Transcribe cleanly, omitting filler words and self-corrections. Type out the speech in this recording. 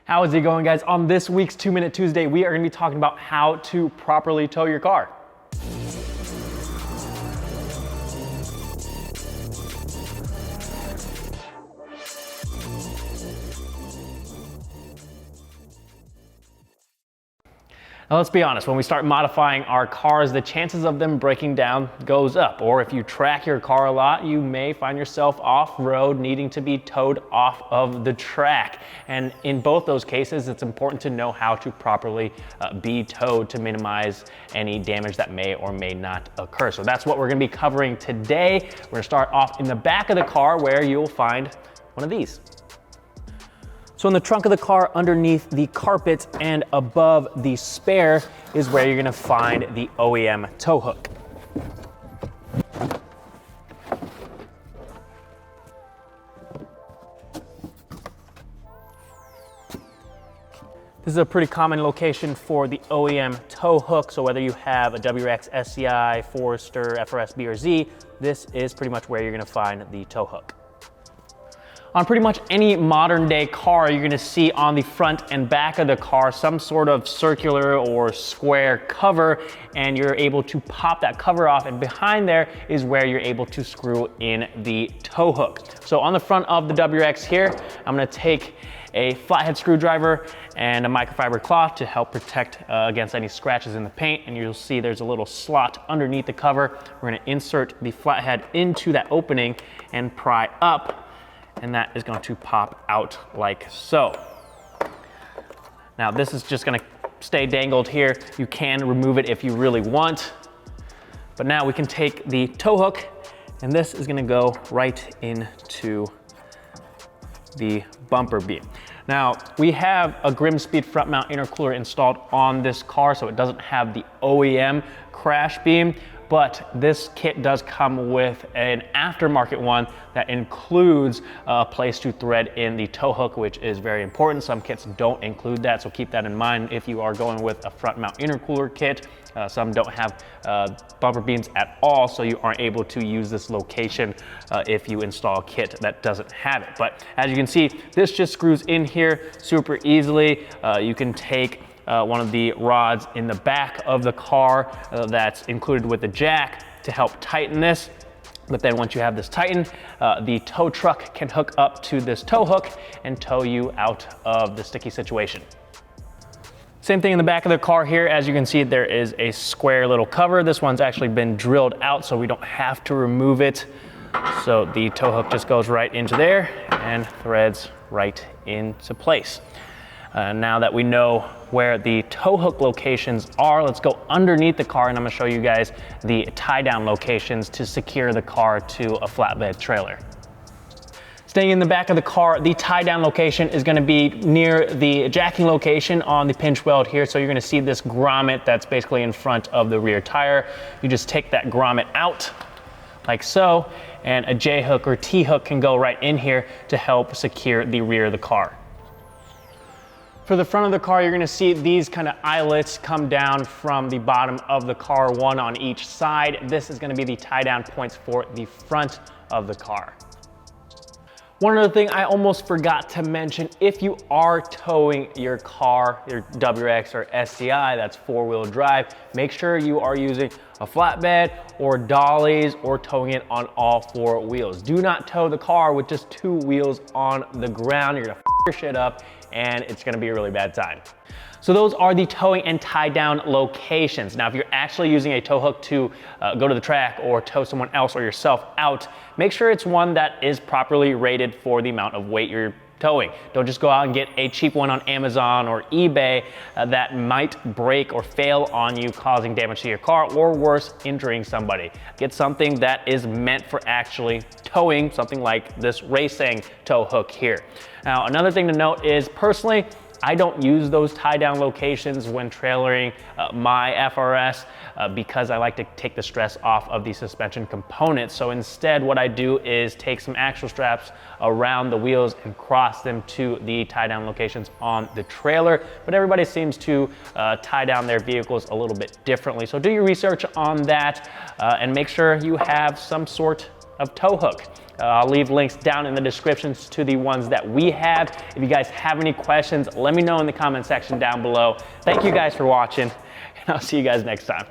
How is it going, guys? On this week's 2-Minute Tuesday, we are going to be talking about how to properly tow your car. Now let's be honest, when we start modifying our cars, the chances of them breaking down goes up. Or if you track your car a lot, you may find yourself off-road needing to be towed off of the track. And in both those cases, it's important to know how to properly be towed to minimize any damage that may or may not occur. So that's what we're gonna be covering today. We're gonna start off in the back of the car where you'll find one of these. So in the trunk of the car, underneath the carpet and above the spare is where you're gonna find the OEM tow hook. This is a pretty common location for the OEM tow hook. So whether you have a WRX, SCI, Forester, FRS, B, or Z, this is pretty much where you're gonna find the tow hook. On pretty much any modern day car, you're gonna see on the front and back of the car some sort of circular or square cover, and you're able to pop that cover off, and behind there is where you're able to screw in the tow hook. So on the front of the WRX here, I'm gonna take a flathead screwdriver and a microfiber cloth to help protect against any scratches in the paint, and you'll see there's a little slot underneath the cover. We're gonna insert the flathead into that opening and pry up, and that is going to pop out like so. Now this is just gonna stay dangled here. You can remove it if you really want, but now we can take the tow hook, and this is gonna go right into the bumper beam. Now we have a SubiSpeed front mount intercooler installed on this car, so it doesn't have the OEM crash beam, but this kit does come with an aftermarket one that includes a place to thread in the tow hook, which is very important. Some kits don't include that, so keep that in mind if you are going with a front mount intercooler kit. Some don't have bumper beams at all, so you aren't able to use this location if you install a kit that doesn't have it. But as you can see, this just screws in here super easily. You can take one of the rods in the back of the car that's included with the jack to help tighten this. But then once you have this tightened, the tow truck can hook up to this tow hook and tow you out of the sticky situation. Same thing in the back of the car here. As you can see, there is a square little cover. This one's actually been drilled out, so we don't have to remove it. So the tow hook just goes right into there and threads right into place. Now that we know where the tow hook locations are, let's go underneath the car, and I'm gonna show you guys the tie down locations to secure the car to a flatbed trailer. Staying in the back of the car, the tie down location is gonna be near the jacking location on the pinch weld here. So you're gonna see this grommet that's basically in front of the rear tire. You just take that grommet out like so, and a J hook or T hook can go right in here to help secure the rear of the car. For the front of the car, you're gonna see these kind of eyelets come down from the bottom of the car, one on each side. This is gonna be the tie down points for the front of the car. One other thing I almost forgot to mention, if you are towing your car, your WRX or SCI, that's 4-wheel drive, make sure you are using a flatbed or dollies or towing it on all 4 wheels. Do not tow the car with just 2 wheels on the ground. You're gonna f your shit up and it's gonna be a really bad time. So those are the towing and tie down locations. Now, if you're actually using a tow hook to go to the track or tow someone else or yourself out, make sure it's one that is properly rated for the amount of weight you're towing. Don't just go out and get a cheap one on Amazon or eBay that might break or fail on you, causing damage to your car, or worse, injuring somebody. Get something that is meant for actually towing, something like this Raceseng tow hook here. Now, another thing to note is, personally, I don't use those tie down locations when trailering my FRS because I like to take the stress off of the suspension components. So instead, what I do is take some axle straps around the wheels and cross them to the tie down locations on the trailer. But everybody seems to tie down their vehicles a little bit differently. So do your research on that and make sure you have some sort of tow hook. I'll leave links down in the descriptions to the ones that we have. If you guys have any questions, let me know in the comment section down below. Thank you guys for watching, and I'll see you guys next time.